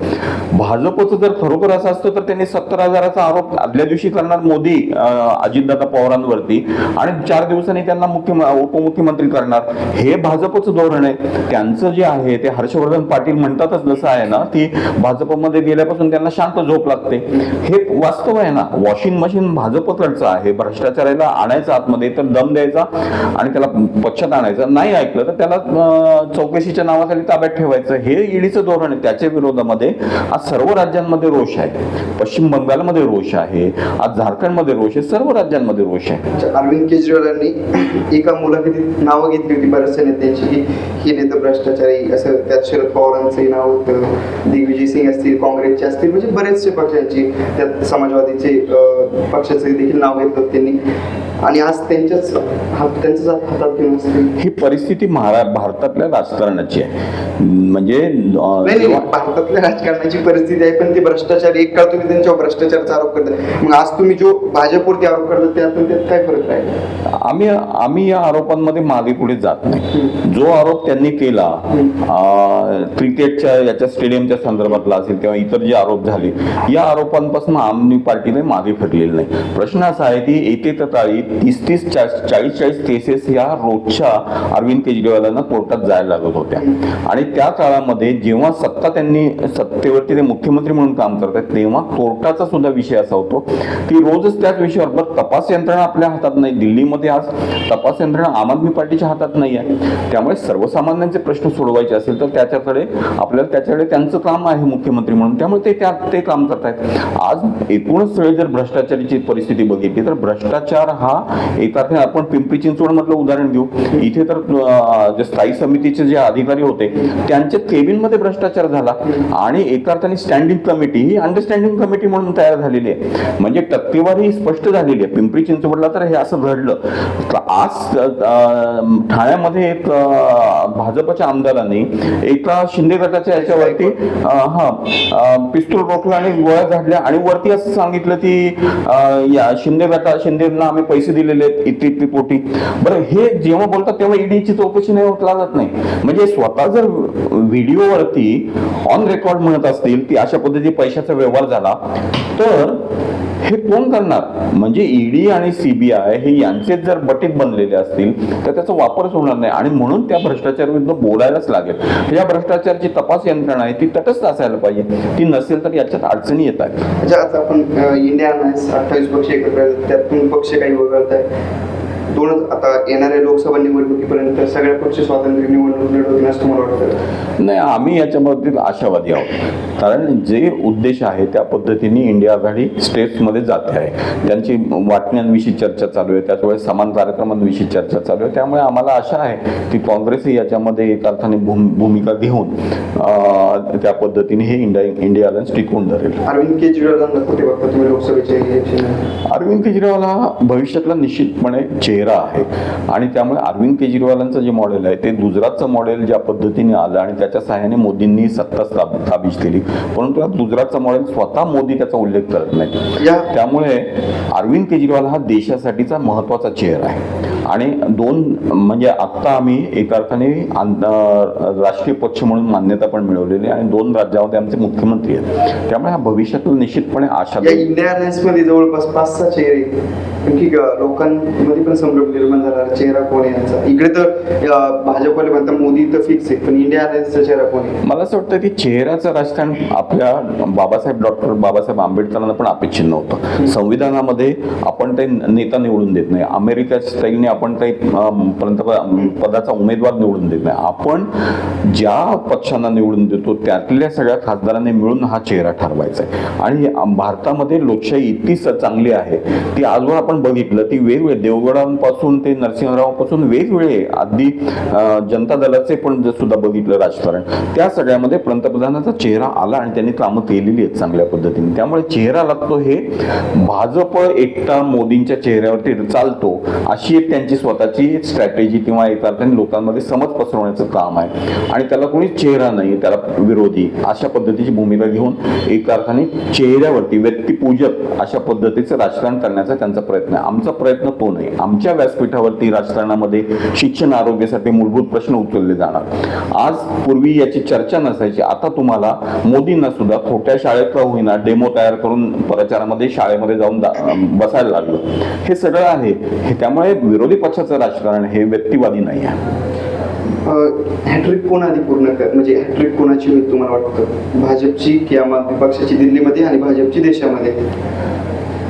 भाजपचं जर खरोखर असं असतं तर त्यांनी 70,000चा आरोप आदल्या दिवशी करणार मोदी अजितदादा पवारांवरती आणि 4 दिवसांनी त्यांना उपमुख्यमंत्री करणार, हे भाजपचं धोरण आहे. त्यांचं जे आहे ते हर्षवर्धन पाटील म्हणतातच जसं आहे ना, की भाजपमध्ये गेल्यापासून त्यांना शांत झोप लागते, हे वास्तव आहे ना. वॉशिंग मशीन भाजपकडचं आहे, भ्रष्टाचाराला आणायचं आतमध्ये तर दम द्यायचा आणि त्याला पक्षात आणायचं, नाही ऐकलं तर त्याला चौकशीच्या नावाखाली ताब्यात ठेवायचं, हे ईडीचं धोरण आहे. त्याच्या विरोधामध्ये आज सर्व राज्यांमध्ये रोष आहे, पश्चिम बंगालमध्ये रोष आहे, आज झारखंडमध्ये रोष आहे, सर्व राज्यांमध्ये रोष आहे. अरविंद केजरीवालांनी एका मुलाखतीत नावं घेतली होती बऱ्याचशा नेत्यांची की हे नेते भ्रष्टाचारी असं, त्यात शरद पवारांचंही नाव होतं, दिग्विजय सिंग असतील, काँग्रेसचे असतील, म्हणजे बरेचसे पक्षांची, त्यात समाजवादीचे पक्षाचे देखील नाव घेतलं होतं त्यांनी, आणि आज त्यांच्याच हातात घेऊन असतील. ही परिस्थिती भारतातल्या राजकारणाची आहे. म्हणजे नाही, भारतातल्या राजकारणाची परिस्थिती आहे, पण ते भ्रष्टाचार, एक काळ तुम्ही त्यांच्यावर भ्रष्टाचाराचा आरोप करता, मग आज तुम्ही जो भाजपवरती आरोप करता त्यातून त्यात काय फरक आहे? आम्ही या आरोपांमध्ये मागे पुढे जात नाही. जो आरोप त्यांनी केला क्रिकेटच्या याच्या स्टेडियमच्या संदर्भातला असेल किंवा इतर जे आरोप झाले, या आरोपांपासून आम आदमी पार्टीने मागे फिरलेलं नाही. प्रश्न असा आहे की येते तळी 30 40 केसेस या रोजच्या अरविंद केजरीवालांना कोर्टात जायला लागत होत्या, आणि त्या काळामध्ये जेव्हा त्यांनी सत्तेवरती ते मुख्यमंत्री म्हणून काम करतात तेव्हा कोर्टाचा सुद्धा विषय असा होतो की रोजच त्याच विषयावर तपास यंत्रणा आपल्या हातात नाही. दिल्लीमध्ये आज तपास यंत्रणा आम आदमी पार्टीच्या हातात नाही आहे. त्यामुळे सर्वसामान्यांचे प्रश्न सोडवायचे असेल तर त्याच्याकडे त्यांचं काम आहे मुख्यमंत्री म्हणून, त्यामुळे ते काम करतायत. आज एकूणच सगळे जर भ्रष्टाचाराची परिस्थिती बघितली तर भ्रष्टाचार हा एका अर्थाने, आपण पिंपरी चिंचवड मधलं उदाहरण घेऊ, इथे तर जे स्थायी समितीचे जे अधिकारी होते त्यांच्या केबिनमध्ये भ्रष्टाचार झाला, आणि एका अर्थाने स्टँडिंग कमिटी ही अंडरस्टँडिंग कमिटी म्हणून तयार झालेली आहे. म्हणजे टक्केवारी स्पष्ट झालेली आहे. पिंपरी चिंचवडला तर हे असं घडलं. आज ठाण्यामध्ये एक भाजपच्या आमदारांनी एका शिंदे गटाच्या याच्यावरती पिस्तूल रोखला आणि गोळ्या झाडल्या, आणि वरती असं सांगितलं की या शिंदेना आम्ही पैसे दिलेले आहेत इतकी पोटी. बरं, हे जेव्हा बोलतात तेव्हा ईडीची चौकशी नाही होत, लागत नाही. म्हणजे स्वतः जर व्हिडिओवरती ऑन रेकॉर्ड म्हणत असतील की अशा पद्धतीने पैशाचा व्यवहार झाला तर हे कोण करणार? म्हणजे ईडी आणि सीबीआय हे यांचे जर बटीत बनलेले असतील तर त्याचा वापरच होणार नाही, आणि म्हणून त्या भ्रष्टाचाराविरुद्ध बोलायलाच लागेल. या भ्रष्टाचाराची तपास यंत्रणा आहे ती तटस्थ असायला पाहिजे, ती नसेल तर याच्यात अडचणी येत आहेत. म्हणजे आता आपण इंडिया 28 पक्ष एकत्र आहेत, त्यातून पक्ष काही वगळत आहे. आता येणाऱ्या लोकसभा निवडणुकीपर्यंत सगळ्या पक्ष स्वातंत्र्य निवडणूक लढवतील असं मला वाटतं. नाही, आम्ही याच्यामध्ये आशावादी आहोत, कारण जे उद्देश आहे त्या पद्धतीने इंडिया आघाडी स्टेट्समध्ये जाते आहे. त्यांची वाटण्यांविषयी चर्चा चालू आहे, त्याचवेळी समान कार्यक्रमांविषयी चर्चा चालू आहे. त्यामुळे आम्हाला आशा आहे की काँग्रेसही याच्यामध्ये एका अर्थाने भूमिका घेऊन त्या पद्धतीने हे इंडिया अलायन्स टिकवून धरेल. अरविंद केजरीवालांना कुठे बघता तुम्ही लोकसभेचे इलेक्शन? अरविंद केजरीवाल हा भविष्यातला निश्चितपणे चेहरा आहे, आणि त्यामुळे अरविंद केजरीवालांचं जे मॉडेल आहे ते गुजरातचं मॉडेल ज्या पद्धतीने आलं आणि त्याच्या सहाय्याने मोदींनी सत्ता काबीज केली, परंतु या गुजरातचा मॉडेल स्वतः मोदी त्याचा उल्लेख करत नाही. त्यामुळे अरविंद केजरीवाल हा देशासाठीचा महत्वाचा चेहरा आहे, आणि म्हणजे आता आम्ही एका अर्थाने राष्ट्रीय पक्ष म्हणून मान्यता पण मिळवलेली, आणि 2 राज्यामध्ये आमचे मुख्यमंत्री आहेत. त्यामुळे हा भविष्यातला निश्चितपणे आशा. या इंडिया अलायन्स मध्ये जवळपास 5-6 चेहरे, आणखी लोकांमध्ये पण संभ्रम निर्माण झाला, चेहरा कोण आहे यांचा? इकडे तर भाजपला म्हणता मोदी तर फिक्स आहे, पण इंडिया अलायन्सचा चेहरा कोण आहे? मला असं वाटतं की चेहऱ्याचं राजकारण आपल्या डॉक्टर बाबासाहेब आंबेडकरांना पण अपेक्षित नव्हतं. संविधानामध्ये आपण ते नेता निवडून देत नाही. अमेरिका स्टाईलने आपण काही पदाचा उमेदवार निवडून देत नाही. आपण ज्या पक्षांना निवडून देतो त्यातल्या सगळ्या खासदारांनी मिळून हा चेहरा ठरवायचा आहे. आणि भारतामध्ये लोकशाही इतकी चांगली आहे ती आजवर आपण बघितलं ती वेगवेगळे देवगडांपासून ते नरसिंहरावपासून वेगवेगळे अगदी जनता दलाचे पण सुद्धा बघितलं राजकारण, त्या सगळ्यामध्ये पंतप्रधानाचा चेहरा आला आणि त्यांनी कामं केलेली आहेत चांगल्या पद्धतीने. त्यामुळे चेहरा लागतो हे भाजप एकटा मोदींच्या चेहऱ्यावरती चालतो अशी एक त्यांची स्वतःची स्ट्रॅटेजी किंवा एका अर्थाने लोकांमध्ये समज पसरवण्याचं काम आहे. आणि त्याला कोणी चेहरा नाही, त्याला विरोधी अशा पद्धतीची भूमिका घेऊन एका अर्थाने चेहऱ्यावरती व्यक्तिपूजक अशा पद्धतीचं राजकारण करण्याचा त्यांचा प्रयत्न आहे. आमचा प्रयत्न तो नाही. आमच्या व्यासपीठावरती राजकारणामध्ये शिक्षण आरोग्यासाठी मूलभूत प्रश्न उचलले जाणार. आज पूर्वी याची चर्चा नसायची, आता तुम्हाला मोदींना सुद्धा छोट्या शाळेत का होईना डेमो तयार करून प्रचारामध्ये शाळेमध्ये जाऊन बसायला लागलं. हे सगळं आहे. त्यामुळे विरोधी पक्षाचं राजकारण हे व्यक्तिवादी नाही आहे. हॅट्रिक कोण आधी पूर्ण म्हणजे हॅट्रिक कोणाची होईल तुम्हाला वाटतं, भाजपची की आम आदमी पक्षाची दिल्लीमध्ये आणि भाजपची देशामध्ये?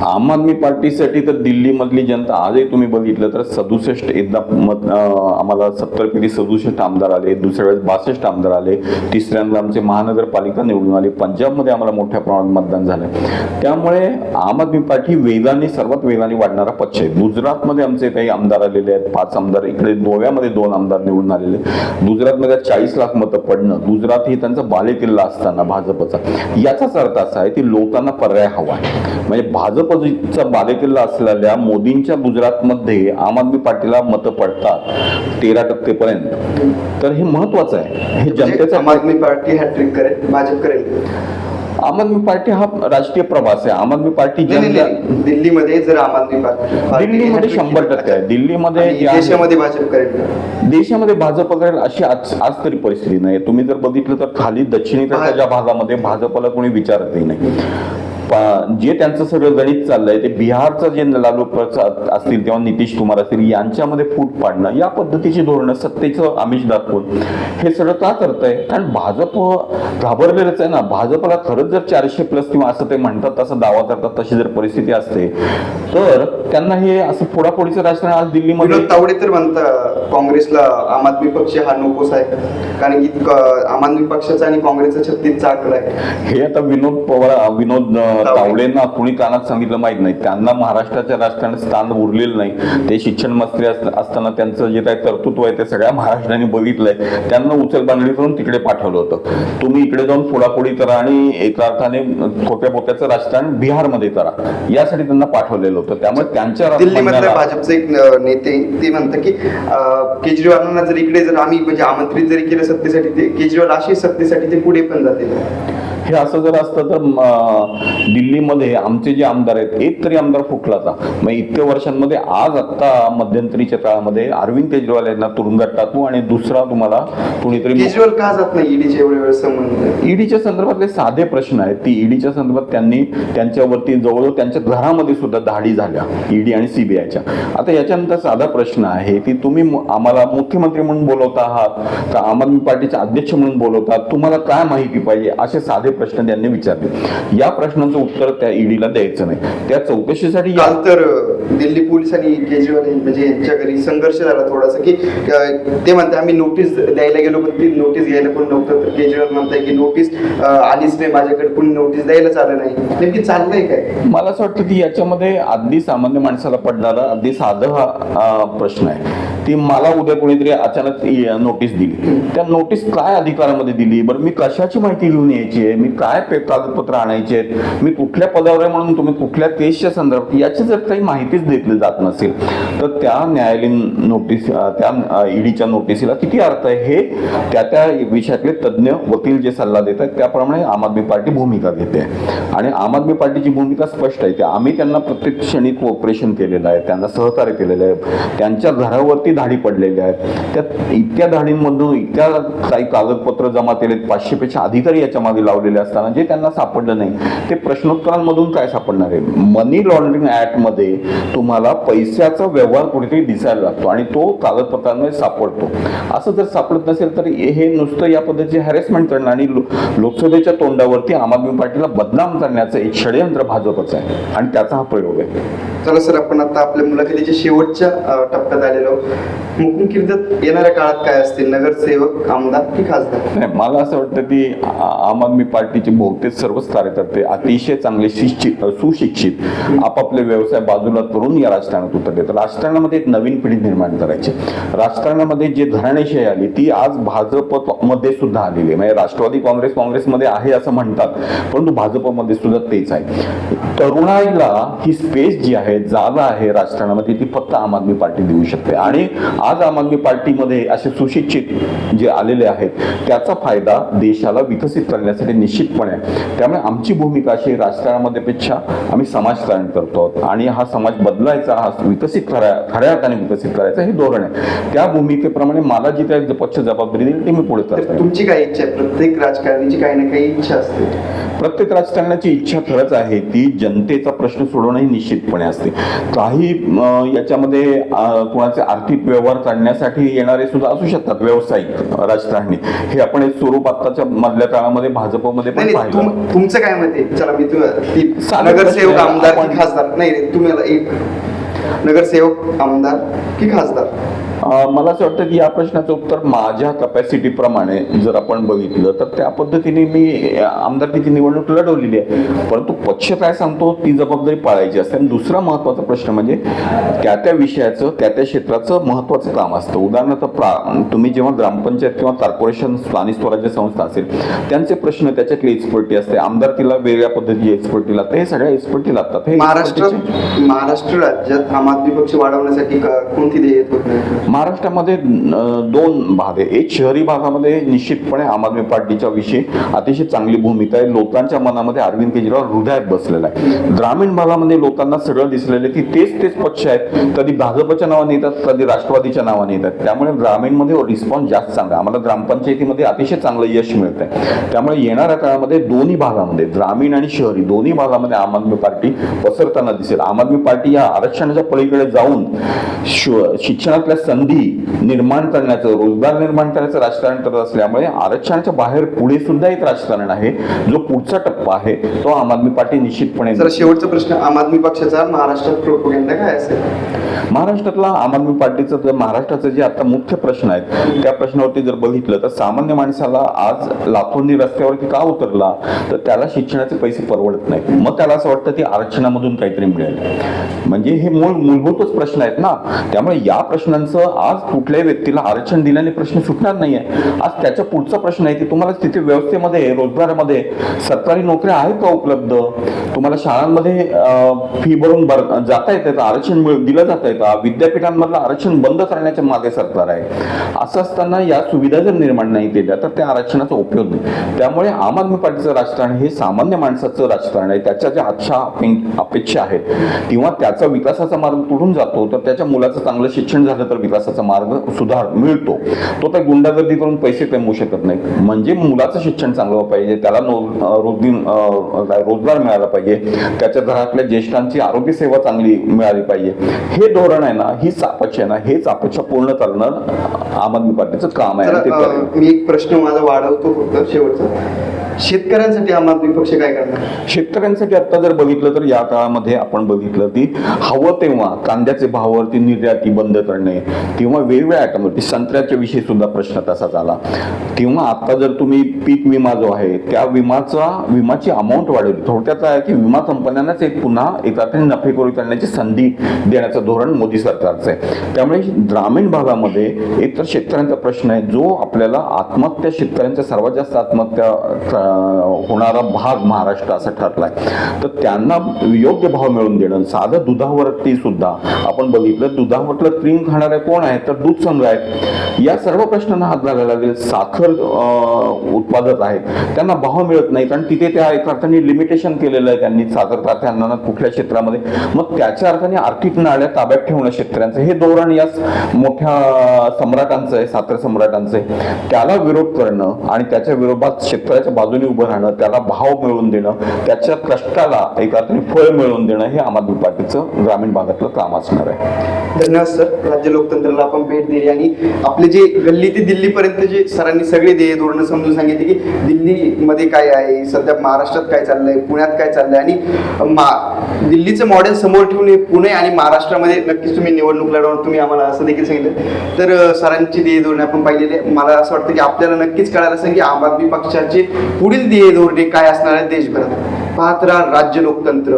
आम आदमी पार्टीसाठी तर दिल्लीमधली जनता आजही तुम्ही बघितलं तर 67 एकदा आम्हाला 70 पैकी 67 आमदार आले, दुसऱ्या वेळेस 62 आमदार आले, तिसऱ्यांदा आमचे महानगरपालिका निवडून आली, पंजाबमध्ये आम्हाला मोठ्या प्रमाणात मतदान झालं. त्यामुळे आम आदमी पार्टी वेगाने सर्वात वेगाने वाढणारा पक्ष आहे. गुजरातमध्ये आमचे काही आमदार आलेले आहेत, 5 आमदार, इकडे गोव्यामध्ये 2 आमदार निवडून आलेले. गुजरातमध्ये 40 लाख मतं पडणं, गुजरात ही त्यांचा बालेकिल्ला असताना भाजपचा, याचाच अर्थ असा आहे की लोकांना पर्याय हवा आहे. म्हणजे भाजपचा बालेकिल्ला असलेल्या मोदींच्या गुजरातमध्ये आम आदमी पार्टीला मतं पडतात 13% पर्यंत, तर हे महत्वाचं आहे. हे जनतेचा आम आदमी पार्टी हॅट्रिक करेल, भाजप करेल. आम आदमी पार्टी हा राजकीय प्रवास आहे. आम आदमी पार्टी दिल्लीमध्ये जर आम आदमी पार्टी दिल्लीमध्ये 100% आहे. दिल्लीमध्ये देशामध्ये भाजप करेल, देशामध्ये भाजप करेल अशी आज तरी परिस्थिती नाही. तुम्ही जर बघितलं तर खाली दक्षिणेकडच्या भागामध्ये भाजपला कोणी विचारतही नाही. जे त्यांचं सगळं गणित चाललंय ते बिहारचं जे लालू असतील तेव्हा नितीश कुमार असतील यांच्यामध्ये फूट पाडणं, या पद्धतीची धोरणं सत्तेचं आमिष दाखवून हे सगळं का करतंय? कारण भाजप घाबरलेलंच आहे ना. भाजपला खरंच जर 400+ किंवा असं ते म्हणतात तसं दावा करतात तशी जर परिस्थिती असते तर त्यांना हे असं फोडाफोडीचं राजकारण आज दिल्लीमध्ये. तावडे तर म्हणतात काँग्रेसला आम आदमी पक्ष हा नकोस आहे, कारण की आम आदमी पक्षाचा आणि काँग्रेसचा 36चा आकडा आहे. हे आता विनोद तावडेंना कुणी कानात सांगितलं माहित नाही. त्यांना महाराष्ट्राच्या राजकारणात स्थान उरलेलं नाही. ते शिक्षण मंत्री असताना त्यांचं जे काही कर्तृत्व आहे ते सगळ्या महाराष्ट्राने बघितलंय. त्यांना उचलबांधणी करून तिकडे पाठवलं होतं. तुम्ही इकडे जाऊन फोडाफोडी करा आणि एका अर्थाने खोट्या पोत्याचं राजकारण बिहारमध्ये करा, यासाठी त्यांना पाठवलेलं होतं. त्यामुळे त्यांच्या दिल्लीमधल्या भाजपचे एक नेते ते म्हणतात की केजरीवालांना जर इकडे जर आम्ही म्हणजे आमंत्रित जरी केलं सत्तेसाठी, ते केजरीवाल अशी सत्तेसाठी ते पुढे पण जातील. हे असं जर असतं तर दिल्लीमध्ये आमचे जे आमदार आहेत एक तरी आमदार फुटलाचा. मग इतक्या वर्षांमध्ये आज आत्ता मध्यंतरीच्या काळामध्ये अरविंद केजरीवाल यांना तुरुंगात टाकू आणि दुसरा तुम्हाला कुणीतरी. केजरीवाल का जात नाही ईडीच्या एवढे वेळ संबंध? ईडीच्या संदर्भातले साधे प्रश्न आहेत. ती ईडीच्या संदर्भात त्यांनी त्यांच्यावरती जवळजवळ त्यांच्या घरामध्ये सुद्धा धाडी झाल्या ईडी आणि सीबीआयच्या. आता याच्यानंतर साधा प्रश्न आहे की तुम्ही आम्हाला मुख्यमंत्री म्हणून बोलवता आहात का आम आदमी पार्टीचे अध्यक्ष म्हणून बोलवतात, तुम्हाला काय माहिती पाहिजे, असे साधे प्रश्न त्यांनी विचारले. या प्रश्नांचं उत्तर त्या ईडीला द्यायचं नाही. त्या चौकशीसाठी काल तर दिल्ली पोलीस आणि केजरीवाल म्हणजे यांच्या घरी संघर्ष झाला थोडासा, की ते म्हणते आम्ही नोटीस द्यायला गेलो पण ती नोटीस घ्यायला कोण नव्हतं. तर केजरीवाल म्हणताय की नोटीस आलीच नाही, माझ्याकडे कोणी नोटीस द्यायलाच आलं नाही. नेमकी चाललंय काय? मला असं वाटतं की याच्यामध्ये अगदी सामान्य माणसाला पडणारा अगदी साधा हा प्रश्न आहे. ती मला उद्या कोणीतरी अचानक नोटीस दिली, त्या नोटीस काय अधिकारामध्ये दिली, बरं मी कशाची माहिती घेऊन यायची आहे, मी काय कागदपत्र आणायचे आहेत, मी कुठल्या पदावर आहे म्हणून तुम्ही कुठल्या केसच्या संदर्भात, याची जर काही माहितीच देतली जात नसेल तर त्या न्यायालयीन नोटीस, त्या ईडीच्या नोटीसीला किती अर्थ आहे हे त्या विषयातले तज्ज्ञ वकील जे सल्ला देत आहेत त्याप्रमाणे आम आदमी पार्टी भूमिका घेते. आणि आम आदमी पार्टीची भूमिका स्पष्ट आहे. आम्ही त्यांना प्रत्येक क्षणी कोऑपरेशन केलेलं आहे, त्यांना सहकार्य केलेलं आहे, त्यांच्या घरावरती धाडी पडलेल्या आहेत. त्या इतक्या धाडींमधून इतक्या काही कागदपत्र जमा केलेत, 500 पेक्षा अधिकारी याच्या मागे लावलेले असताना जे त्यांना सापडलं नाही ते प्रश्नोत्तरांमधून काय सापडणार आहे? मनी लॉन्ड्रिंग ऍक्ट मध्ये तुम्हाला पैशाचा व्यवहार कुठेतरी दिसायला लागतो आणि तो कागदपत्रांमध्ये सापडतो. असं जर सापडत नसेल तर हे नुसतं या पद्धतीचे हॅरेसमेंट करणं आणि लोकसभेच्या तोंडावरती आम आदमी पार्टीला बदनाम करण्याचं एक षडयंत्र भाजपचं आहे आणि त्याचा हा प्रयोग आहे. चला सर, आपण आता आपल्या मुलाखतीच्या शेवटच्या टप्प्यात आलेलो. मुकुंद किर्दत येणाऱ्या काळात काय असतील, नगरसेवक, आमदार की खासदार? नाही, मला असं वाटतं की आम आदमी पार्टीचे बहुतेक सर्वच कार्यकर्ते अतिशय चांगले सुशिक्षित आपापले व्यवसाय बाजूला करून या राजकारणात उतरले. तर राजकारणामध्ये एक नवीन पिढी निर्माण करायची. राजकारणामध्ये जे घराणेशाही आली ती आज भाजपमध्ये सुद्धा आलेली आहे. म्हणजे राष्ट्रवादी काँग्रेसमध्ये आहे असं म्हणतात, परंतु भाजपमध्ये सुद्धा तेच आहे. तरुणाईला ही स्पेस जी आहे, जागा आहे राजकारणामध्ये, ती फक्त आम आदमी पार्टी देऊ शकते. आणि आज आम आदमी पार्टीमध्ये असे सुशिक्षित जे आलेले आहेत त्याचा फायदा देशाला विकसित करण्यासाठी निश्चितपणे आहे. त्यामुळे आमची भूमिका अशी राजकारणामध्ये पेक्षा आम्ही समाजकारण करतो आणि हा समाज बदलायचा, हा विकसित खऱ्या अर्थाने विकसित करायचा हे धोरण आहे. त्या भूमिकेप्रमाणे मला जी काही पक्ष जबाबदारी दिली ती मी पुढे तर करतो. तुमची काय इच्छा आहे? प्रत्येक राजकारण्याची काही ना काही इच्छा असते. प्रत्येक राजकारण्याची इच्छा खरंच आहे ती जनतेचा प्रश्न सोडवणं ही निश्चितपणे असते. काही याच्यामध्ये कोणाचे आर्थिक व्यवहार काढण्यासाठी येणारे सुद्धा असू शकतात व्यावसायिक राजकारणी. हे आपण एक स्वरूप आताच्या मधल्या काळामध्ये भाजपमध्ये पण नाही, पाहिलं. तुमचं काय मत आहे? चला मी चालेल, नगरसेवक, प्रश्न आहे. आमदार की आपण- खासदार? नाही, तुम्ही मला एक नगरसेवक, आमदार की खासदार? मला असं वाटतं की या प्रश्नाचं उत्तर माझ्या कपॅसिटी प्रमाणे जर आपण बघितलं तर त्या पद्धतीने मी आमदारकीची निवडणूक लढवलेली आहे. परंतु पक्ष काय सांगतो ती जबाबदारी पाळायची असते. आणि दुसरा महत्वाचा प्रश्न म्हणजे त्या विषयाचं त्या क्षेत्राचं महत्वाचं काम असतं. उदाहरणार्थ तुम्ही जेव्हा ग्रामपंचायत किंवा कॉर्पोरेशन, स्थानिक स्वराज्य संस्था असेल त्यांचे प्रश्न त्याच्यातली एक्सपर्टी असते. आमदारकीला वेगळ्या पद्धतीची एक्सपर्टी लागते. हे सगळ्या एक्सपर्टी लागतात. हे महाराष्ट्र राज्यात आम आदमी पक्ष वाढवण्यासाठी कोणती ध्येय आहेत? महाराष्ट्रामध्ये दोन भाग आहे. एक शहरी भागामध्ये निश्चितपणे आम आदमी पार्टीच्या विषयी अतिशय चांगली भूमिका आहे. लोकांच्या मनामध्ये अरविंद केजरीवाल हृदयात बसलेला आहे. ग्रामीण भागामध्ये लोकांना सगळं दिसलेलं की तेच पक्ष आहेत. कधी भाजपच्या नावाने येतात, कधी राष्ट्रवादीच्या नावाने येतात. त्यामुळे ग्रामीणमध्ये रिस्पॉन्स जास्त चांगला आहे. आम्हाला ग्रामपंचायतीमध्ये अतिशय चांगलं यश मिळत आहे. त्यामुळे येणाऱ्या काळामध्ये दोन्ही भागामध्ये, ग्रामीण आणि शहरी दोन्ही भागामध्ये आम आदमी पार्टी पसरताना दिसेल. आम आदमी पार्टी या आरक्षणाच्या पलीकडे जाऊन शिक्षणातल्या संधी निर्माण करण्याचं, रोजगार निर्माण करायचं राजकारण करत असल्यामुळे आरक्षणाच्या बाहेर पुढे सुद्धा एक राजकारण आहे. जो पुढचा टप्पा आहे तो आम आदमी पार्टी निश्चितपणे. जर शेवटचा प्रश्न, आम आदमी पक्षाचा महाराष्ट्रात प्रोपगेंडा काय असेल? महाराष्ट्रातला आम आदमी पार्टीचं जर महाराष्ट्राचे जे आता मुख्य प्रश्न आहेत त्या प्रश्नावरती जर बघितलं तर सामान्य माणसाला आज लाखोंनी रस्त्यावरती का उतरला तर त्याला शिक्षणाचे पैसे परवडत नाहीत. मग त्याला असं वाटतं की आरक्षणामधून काहीतरी मिळेल. म्हणजे हे मूलभूतच प्रश्न आहेत ना. त्यामुळे या प्रश्नांचं आज कुठल्याही व्यक्तीला आरक्षण दिल्याने प्रश्न सुटणार नाहीये. आज त्याचा पुढचा प्रश्न आहे की तुम्हाला तिथे व्यवस्थेमध्ये, रोजगारामध्ये सरकारी नोकऱ्या आहेत का उपलब्ध? तुम्हाला शाळांमध्ये फी भरून जाता येते का? आरक्षण दिलं जात आहे का? विद्यापीठांमधलं आरक्षण बंद करण्याच्या मागे सरकार आहे. असं असताना या सुविधा जर निर्माण नाही केल्या तर त्या आरक्षणाचा उपयोग नाही. त्यामुळे आम आदमी पार्टीचं राजकारण हे सामान्य माणसाचं राजकारण आहे. त्याच्या ज्या अपेक्षा आहेत किंवा त्याचा विकासाचा मार्ग कुठून जातो तर त्याच्या मुलाचं चांगलं शिक्षण झालं तर विकासाचा मार्ग सुधार मिळतो. तो तर गुंडागर्दी करून पैसे कमवू शकत नाही. म्हणजे मुलाचं शिक्षण चांगलं पाहिजे, त्याला रोजगार मिळाला पाहिजे, त्याच्या घरातल्या ज्येष्ठांची आरोग्य सेवा चांगली मिळाली पाहिजे. हे धोरण आहे ना, ही अपेक्षा आहे ना, हेच अपेक्षा पूर्ण करणं आम आदमी पार्टीचं काम आहे. मी एक प्रश्न माझा वाढवतो फक्त शेवटचा. शेतकऱ्यांसाठी आम आदमी पक्ष काय करणार? शेतकऱ्यांसाठी आता जर बघितलं तर या काळामध्ये आपण बघितलं की हवं तेव्हा कांद्याचे भावावरती निर्याती बंद करणे किंवा वेगवेगळ्या आयटमवरती, संत्र्याच्या विषयी सुद्धा प्रश्न तसाच आला. किंवा आता जर तुम्ही पीक विमा जो आहे त्या विमाची अमाऊंट वाढवली. थोडक्यात आहे की विमा कंपन्यांनाच पुन्हा एक अर्थाने नफेखोरी करण्याची संधी देण्याचं धोरण मोदी सरकारचं आहे. त्यामुळे ग्रामीण भागामध्ये एक तर शेतकऱ्यांचा प्रश्न आहे जो आपल्याला आत्महत्या, शेतकऱ्यांच्या सर्वात जास्त आत्महत्या होणारा भाग महाराष्ट्र असा ठरलाय. तर त्यांना योग्य भाव मिळवून देणं, साधं दुधावरती सुद्धा आपण बघितलं दुधावरलं क्रीम खाणारे कोण आहेत तर दूध संघ आहेत. या सर्व प्रश्नांना हात घालायला लागेल. साखर उत्पादक आहेत त्यांना भाव मिळत नाही कारण तिथे त्या एका अर्थाने लिमिटेशन केलेलं आहे त्यांनी साखर कारखान्यांना कुठल्या क्षेत्रामध्ये. मग त्याच्या अर्थाने आर्थिक नाळ्या ताब्यात ठेवणं शेतकऱ्यांचं हे धोरण या मोठ्या सम्राटांचं आहे, साखर सम्राटांचं आहे. त्याला विरोध करणं आणि त्याच्या विरोधात शेतकऱ्याच्या बाजूने बाजूने उभं राहणं, त्याला भाव मिळवून देणं, त्याच्या कष्टाला एक अर्थाने फळ मिळवून देणं हे आम आदमी पार्टीचं ग्रामीण भागातलं काम असणार आहे. धन्यवाद सर. राज्य लोकतंत्राला आपण भेट दिली आणि आपले जे गल्ली ते दिल्लीपर्यंत जे सरांनी सगळे ध्येय धोरणं समजून सांगितले की दिल्लीमध्ये काय आहे, सध्या महाराष्ट्रात काय चाललंय, पुण्यात काय चाललंय आणि दिल्लीचं मॉडेल समोर ठेवून हे पुणे आणि महाराष्ट्रामध्ये नक्कीच तुम्ही निवडणूक लढवून तुम्ही आम्हाला असं देखील सांगितलं. तर सरांची ध्येय धोरणे आपण पाहिलेले. मला असं वाटतं की आपल्याला नक्कीच कळायला असेल की आम आदमी पक्षाचे पुढील ध्येय धोरणे काय असणार आहे देशभरात. पाहत राहा राज्य लोकतंत्र.